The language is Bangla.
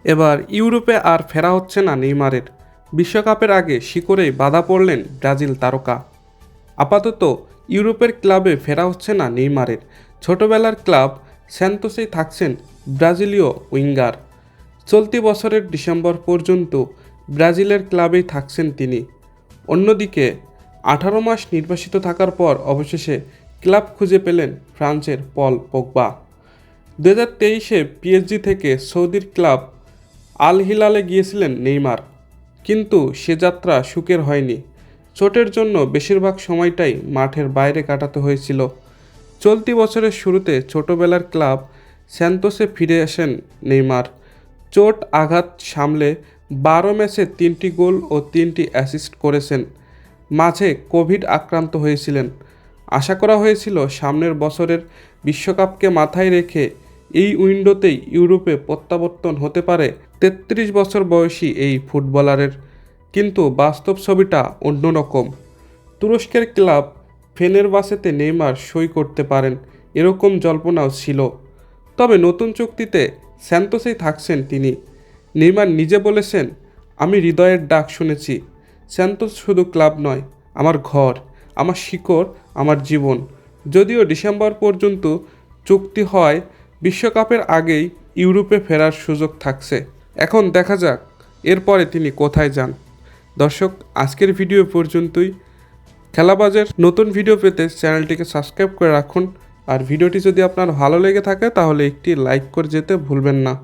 এবার ইউরোপে আর ফেরা হচ্ছে না নেইমারের। বিশ্বকাপের আগে শিকড়েই বাধা পড়লেন ব্রাজিল তারকা। আপাতত ইউরোপের ক্লাবে ফেরা হচ্ছে না নেইমারের। ছোটবেলার ক্লাব স্যান্তোসেই থাকছেন ব্রাজিলীয় উইঙ্গার। চলতি বছরের ডিসেম্বর পর্যন্ত ব্রাজিলের ক্লাবেই থাকছেন তিনি। অন্যদিকে 18 মাস নির্বাসিত থাকার পর অবশেষে ক্লাব খুঁজে পেলেন ফ্রান্সের পল পোগবা। 2023-এ পিএসজি থেকে সৌদির ক্লাব আল হিলালে গিয়েছিলেন নেইমার, কিন্তু সে যাত্রা সুখের হয়নি। চোটের জন্য বেশিরভাগ সময়টাই মাঠের বাইরে কাটাতে হয়েছিল। চলতি বছরের শুরুতে ছোটবেলার ক্লাব স্যান্তোসে ফিরে আসেন নেইমার। চোট আঘাত সামলে 12 ম্যাচে 3টি গোল ও 3টি অ্যাসিস্ট করেছেন। মাঝে কোভিড আক্রান্ত হয়েছিলেন। আশা করা হয়েছিল সামনের বছরের বিশ্বকাপকে মাথায় রেখে এই উইন্ডোতেই ইউরোপে প্রত্যাবর্তন হতে পারে 33 বছর বয়সী এই ফুটবলারের। কিন্তু বাস্তব ছবিটা অন্যরকম। তুরস্কের ক্লাব ফেনেরবাচেতে নেইমার সই করতে পারেন এরকম জল্পনাও ছিল। তবে নতুন চুক্তিতে স্যান্তোসেই থাকছেন তিনি। নেইমার নিজে বলেছেন, আমি হৃদয়ের ডাক শুনেছি। স্যান্তোস শুধু ক্লাব নয়, আমার ঘর, আমার শিকড়, আমার জীবন। যদিও ডিসেম্বর পর্যন্ত চুক্তি হয়, বিশ্বকাপের আগেই ইউরোপে ফেরার সুযোগ থাকছে। এখন দেখা যাক এরপরে তিনি কোথায় যান। দর্শক, আজকের ভিডিও পর্যন্তই। খেলাবাজের নতুন ভিডিও পেতে চ্যানেলটিকে সাবস্ক্রাইব করে রাখুন। আর ভিডিওটি যদি আপনার ভালো লেগে থাকে তাহলে একটি লাইক করে যেতে ভুলবেন না।